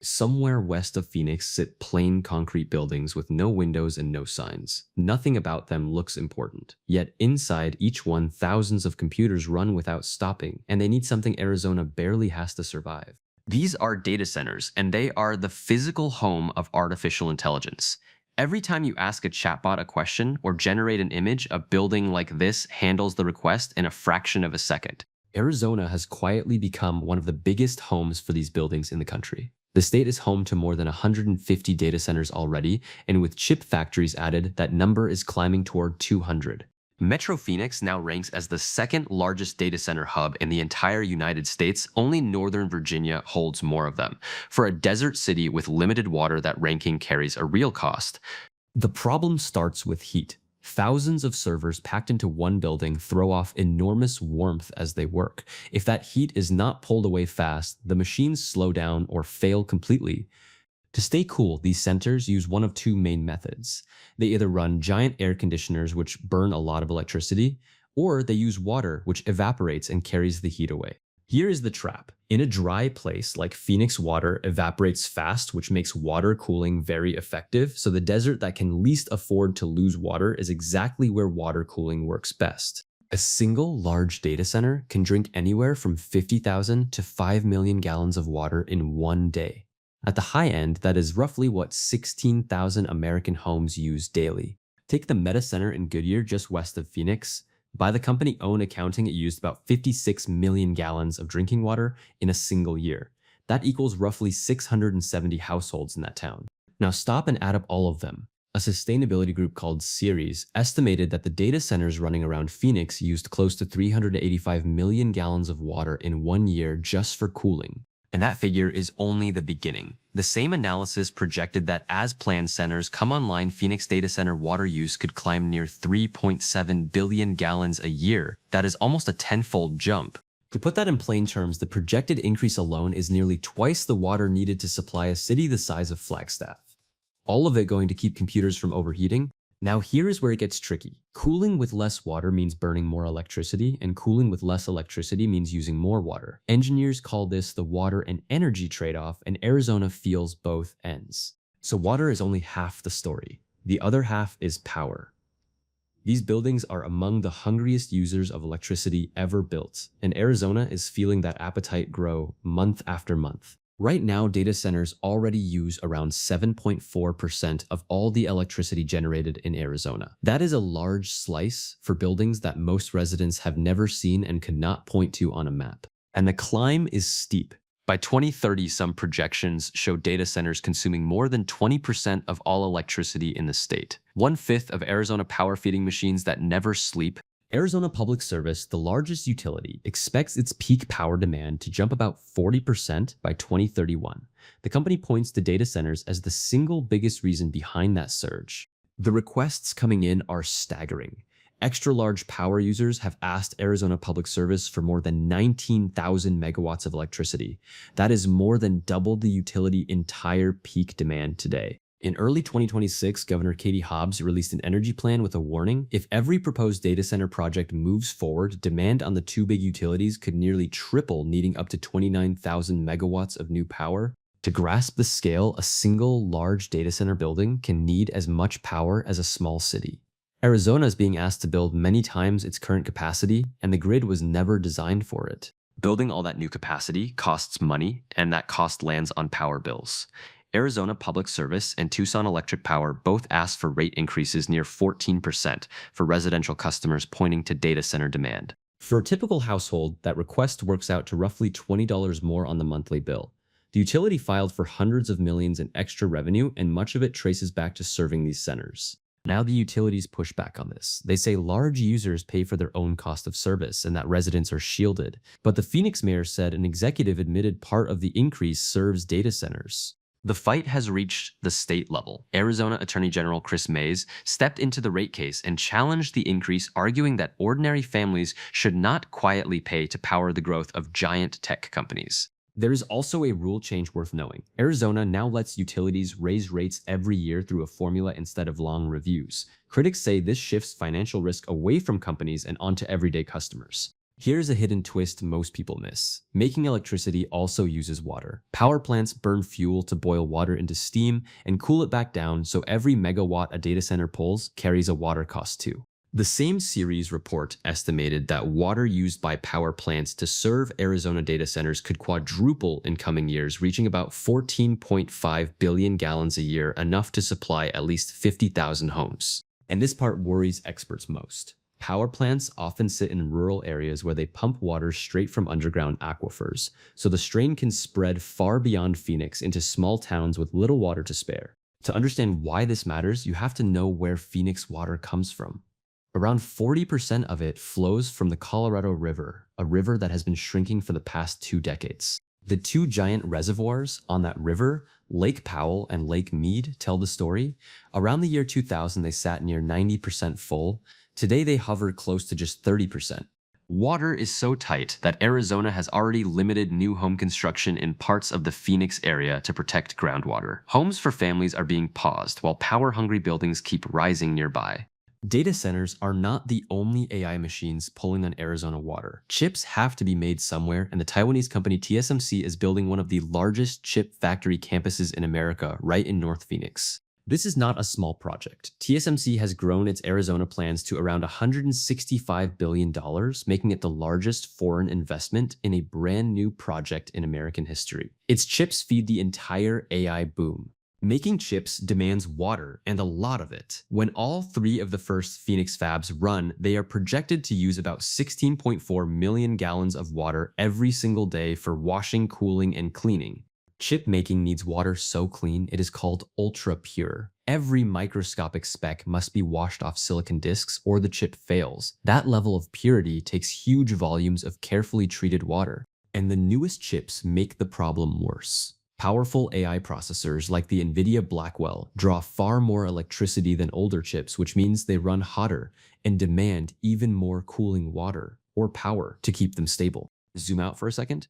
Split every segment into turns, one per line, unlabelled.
Somewhere west of Phoenix sit plain concrete buildings with no windows and no signs. Nothing about them looks important. Yet inside each one, thousands of computers run without stopping, and they need something Arizona barely has to survive. These are data centers, and they are the physical home of artificial intelligence. Every time you ask a chatbot a question or generate an image, a building like this handles the request in a fraction of a second. Arizona has quietly become one of the biggest homes for these buildings in the country. The state is home to more than 150 data centers already, and with chip factories added, that number is climbing toward 200. Metro Phoenix now ranks as the second largest data center hub in the entire United States. Only Northern Virginia holds more of them. For a desert city with limited water, that ranking carries a real cost. The problem starts with heat. Thousands of servers packed into one building throw off enormous warmth as they work. If that heat is not pulled away fast, the machines slow down or fail completely. To stay cool, these centers use one of two main methods. They either run giant air conditioners, which burn a lot of electricity, or they use water, which evaporates and carries the heat away. Here is the trap. In a dry place like Phoenix, water evaporates fast, which makes water cooling very effective. So the desert that can least afford to lose water is exactly where water cooling works best. A single large data center can drink anywhere from 50,000 to 5 million gallons of water in one day. At the high end, that is roughly what 16,000 American homes use daily. Take the Meta Center in Goodyear just west of Phoenix. By the company own accounting, it used about 56 million gallons of drinking water in a single year. That equals roughly 670 households in that town. Now stop and add up all of them. A sustainability group called Ceres estimated that the data centers running around Phoenix used close to 385 million gallons of water in 1 year just for cooling. And that figure is only the beginning. The same analysis projected that as planned centers come online, Phoenix data center water use could climb near 3.7 billion gallons a year. That is almost a tenfold jump. To put that in plain terms, the projected increase alone is nearly twice the water needed to supply a city the size of Flagstaff. All of it going to keep computers from overheating. Now here is where it gets tricky. Cooling with less water means burning more electricity, and cooling with less electricity means using more water. Engineers call this the water and energy trade-off, and Arizona feels both ends. So water is only half the story. The other half is power. These buildings are among the hungriest users of electricity ever built, and Arizona is feeling that appetite grow month after month. Right now, data centers already use around 7.4% of all the electricity generated in Arizona. That is a large slice for buildings that most residents have never seen and could not point to on a map. And the climb is steep. By 2030, some projections show data centers consuming more than 20% of all electricity in the state. 1/5 of Arizona power feeding machines that never sleep. Arizona Public Service, the largest utility, expects its peak power demand to jump about 40% by 2031. The company points to data centers as the single biggest reason behind that surge. The requests coming in are staggering. Extra-large power users have asked Arizona Public Service for more than 19,000 megawatts of electricity. That is more than double the utility entire peak demand today. In early 2026, Governor Katie Hobbs released an energy plan with a warning. If every proposed data center project moves forward, demand on the two big utilities could nearly triple, needing up to 29,000 megawatts of new power. To grasp the scale, a single large data center building can need as much power as a small city. Arizona is being asked to build many times its current capacity, and the grid was never designed for it. Building all that new capacity costs money, and that cost lands on power bills. Arizona Public Service and Tucson Electric Power both asked for rate increases near 14% for residential customers, pointing to data center demand. For a typical household, that request works out to roughly $20 more on the monthly bill. The utility filed for hundreds of millions in extra revenue, and much of it traces back to serving these centers. Now the utilities push back on this. They say large users pay for their own cost of service and that residents are shielded. But the Phoenix mayor said an executive admitted part of the increase serves data centers. The fight has reached the state level. Arizona Attorney General Chris Mays stepped into the rate case and challenged the increase, arguing that ordinary families should not quietly pay to power the growth of giant tech companies. There is also a rule change worth knowing. Arizona now lets utilities raise rates every year through a formula instead of long reviews. Critics say this shifts financial risk away from companies and onto everyday customers. Here's a hidden twist most people miss. Making electricity also uses water. Power plants burn fuel to boil water into steam and cool it back down, so every megawatt a data center pulls carries a water cost too. The same series report estimated that water used by power plants to serve Arizona data centers could quadruple in coming years, reaching about 14.5 billion gallons a year, enough to supply at least 50,000 homes. And this part worries experts most. Power plants often sit in rural areas where they pump water straight from underground aquifers, so the strain can spread far beyond Phoenix into small towns with little water to spare. To understand why this matters, you have to know where Phoenix water comes from. Around 40% of it flows from the Colorado River, a river that has been shrinking for the past 2 decades. The two giant reservoirs on that river, Lake Powell and Lake Mead, tell the story. Around the year 2000, they sat near 90% full. Today, they hover close to just 30%. Water is so tight that Arizona has already limited new home construction in parts of the Phoenix area to protect groundwater. Homes for families are being paused while power-hungry buildings keep rising nearby. Data centers are not the only AI machines pulling on Arizona water. Chips have to be made somewhere, and the Taiwanese company TSMC is building one of the largest chip factory campuses in America right in North Phoenix. This is not a small project. TSMC has grown its Arizona plans to around $165 billion, making it the largest foreign investment in a brand new project in American history. Its chips feed the entire AI boom. Making chips demands water, and a lot of it. When all 3 of the first Phoenix fabs run, they are projected to use about 16.4 million gallons of water every single day for washing, cooling, and cleaning. Chip making needs water so clean it is called ultra pure. Every microscopic speck must be washed off silicon discs or the chip fails. That level of purity takes huge volumes of carefully treated water. And the newest chips make the problem worse. Powerful AI processors like the NVIDIA Blackwell draw far more electricity than older chips, which means they run hotter and demand even more cooling water or power to keep them stable. Zoom out for a second.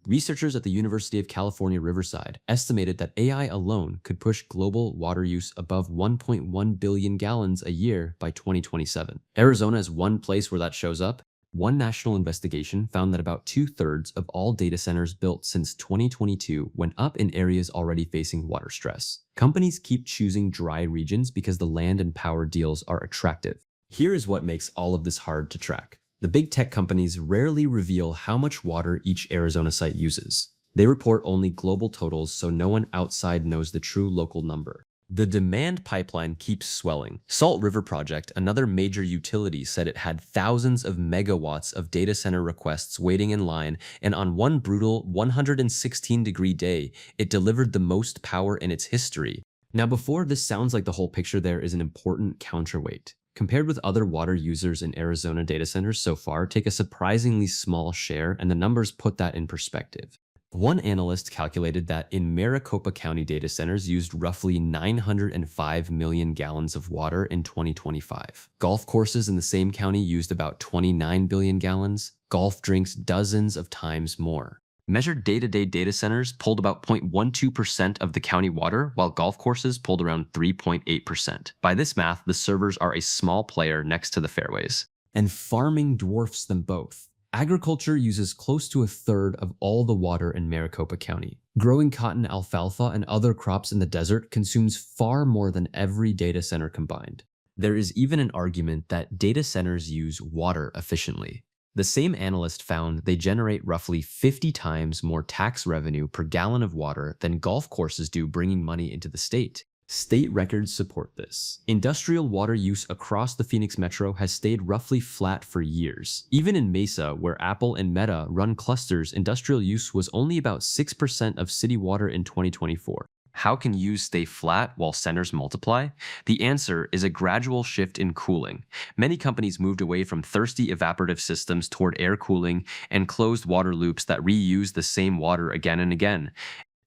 Researchers at the University of California, Riverside estimated that AI alone could push global water use above 1.1 billion gallons a year by 2027. Arizona is one place where that shows up. One national investigation found that about 2/3 of all data centers built since 2022 went up in areas already facing water stress. Companies keep choosing dry regions because the land and power deals are attractive. Here is what makes all of this hard to track. The big tech companies rarely reveal how much water each Arizona site uses. They report only global totals, so no one outside knows the true local number. The demand pipeline keeps swelling. Salt River Project, another major utility, said it had thousands of megawatts of data center requests waiting in line, and on one brutal 116-degree day, it delivered the most power in its history. Now, before this sounds like the whole picture, there is an important counterweight. Compared with other water users in Arizona data centers so far, take a surprisingly small share, and the numbers put that in perspective. One analyst calculated that in Maricopa County data centers used roughly 905 million gallons of water in 2025. Golf courses in the same county used about 29 billion gallons. Golf drinks dozens of times more. Measured day-to-day data centers pulled about 0.12% of the county water, while golf courses pulled around 3.8%. By this math, the servers are a small player next to the fairways. And farming dwarfs them both. Agriculture uses close to 1/3 of all the water in Maricopa County. Growing cotton, alfalfa, and other crops in the desert consumes far more than every data center combined. There is even an argument that data centers use water efficiently. The same analyst found they generate roughly 50 times more tax revenue per gallon of water than golf courses do, bringing money into the state. State records support this. Industrial water use across the Phoenix metro has stayed roughly flat for years. Even in Mesa, where Apple and Meta run clusters, industrial use was only about 6% of city water in 2024. How can use stay flat while centers multiply? The answer is a gradual shift in cooling. Many companies moved away from thirsty evaporative systems toward air cooling and closed water loops that reuse the same water again and again.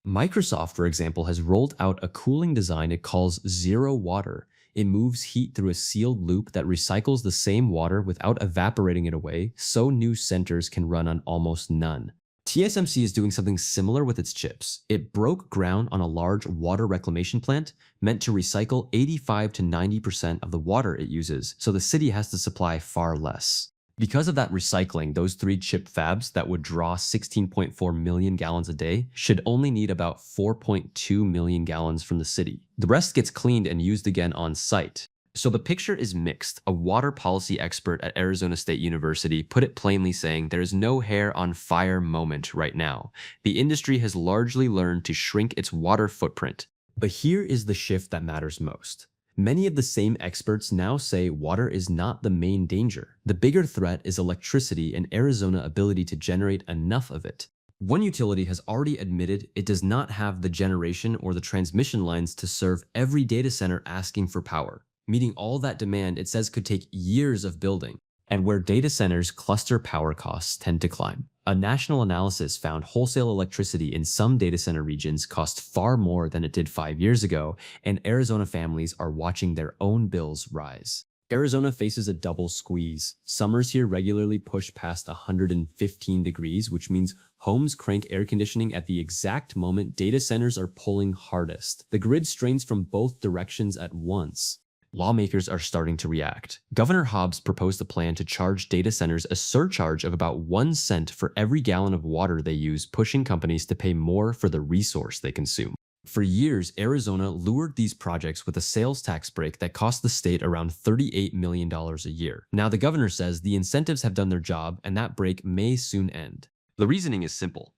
Microsoft, for example, has rolled out a cooling design it calls Zero Water. It moves heat through a sealed loop that recycles the same water without evaporating it away, so new centers can run on almost none. TSMC is doing something similar with its chips. It broke ground on a large water reclamation plant meant to recycle 85 to 90% of the water it uses, so the city has to supply far less. Because of that recycling, those 3 chip fabs that would draw 16.4 million gallons a day should only need about 4.2 million gallons from the city. The rest gets cleaned and used again on site. So the picture is mixed. A water policy expert at Arizona State University put it plainly, saying there is no hair on fire moment right now. The industry has largely learned to shrink its water footprint. But here is the shift that matters most. Many of the same experts now say water is not the main danger. The bigger threat is electricity and Arizona's ability to generate enough of it. One utility has already admitted it does not have the generation or the transmission lines to serve every data center asking for power. Meeting all that demand, it says, could take years of building. And where data centers cluster, power costs tend to climb. A national analysis found wholesale electricity in some data center regions cost far more than it did 5 years ago, and Arizona families are watching their own bills rise. Arizona faces a double squeeze. Summers here regularly push past 115 degrees, which means homes crank air conditioning at the exact moment data centers are pulling hardest. The grid strains from both directions at once. Lawmakers are starting to react. Governor Hobbs proposed a plan to charge data centers a surcharge of about 1 cent for every gallon of water they use, pushing companies to pay more for the resource they consume. For years, Arizona lured these projects with a sales tax break that cost the state around $38 million a year. Now the governor says the incentives have done their job and that break may soon end. The reasoning is simple.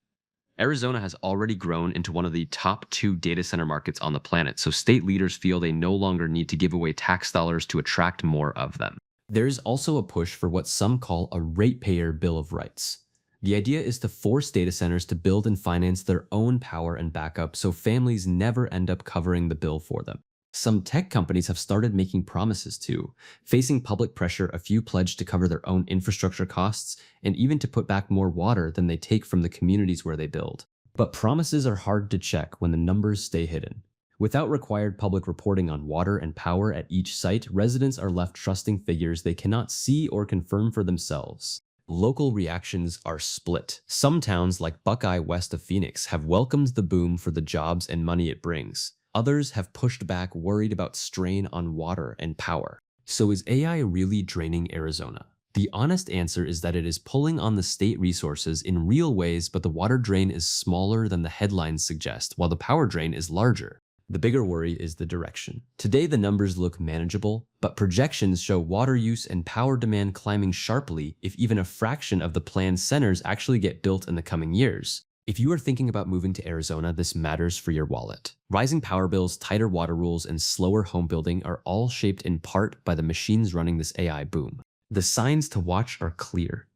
Arizona has already grown into one of the top 2 data center markets on the planet, so state leaders feel they no longer need to give away tax dollars to attract more of them. There is also a push for what some call a ratepayer bill of rights. The idea is to force data centers to build and finance their own power and backup so families never end up covering the bill for them. Some tech companies have started making promises too. Facing public pressure, a few pledged to cover their own infrastructure costs and even to put back more water than they take from the communities where they build. But promises are hard to check when the numbers stay hidden. Without required public reporting on water and power at each site, residents are left trusting figures they cannot see or confirm for themselves. Local reactions are split. Some towns like Buckeye west of Phoenix have welcomed the boom for the jobs and money it brings. Others have pushed back, worried about strain on water and power. So is AI really draining Arizona? The honest answer is that it is pulling on the state resources in real ways, but the water drain is smaller than the headlines suggest, while the power drain is larger. The bigger worry is the direction. Today the numbers look manageable, but projections show water use and power demand climbing sharply if even a fraction of the planned centers actually get built in the coming years. If you are thinking about moving to Arizona, this matters for your wallet. Rising power bills, tighter water rules, and slower home building are all shaped in part by the machines running this AI boom. The signs to watch are clear.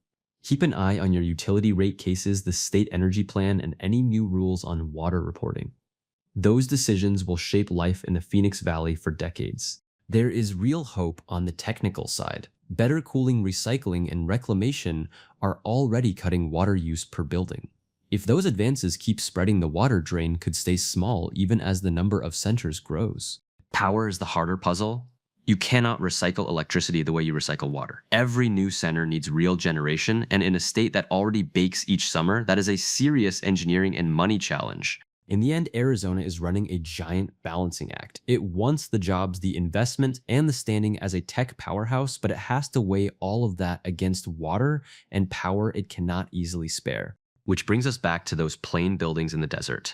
Keep an eye on your utility rate cases, the state energy plan, and any new rules on water reporting. Those decisions will shape life in the Phoenix Valley for decades. There is real hope on the technical side. Better cooling, recycling, and reclamation are already cutting water use per building. If those advances keep spreading, the water drain could stay small even as the number of centers grows. Power is the harder puzzle. You cannot recycle electricity the way you recycle water. Every new center needs real generation, and in a state that already bakes each summer, that is a serious engineering and money challenge. In the end, Arizona is running a giant balancing act. It wants the jobs, the investment, and the standing as a tech powerhouse, but it has to weigh all of that against water and power it cannot easily spare. Which brings us back to those plain buildings in the desert.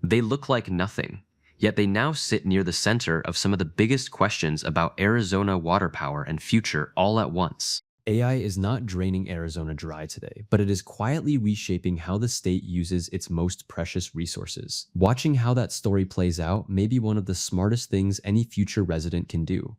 They look like nothing, yet they now sit near the center of some of the biggest questions about Arizona water power and future all at once. AI is not draining Arizona dry today, but it is quietly reshaping how the state uses its most precious resources. Watching how that story plays out may be one of the smartest things any future resident can do.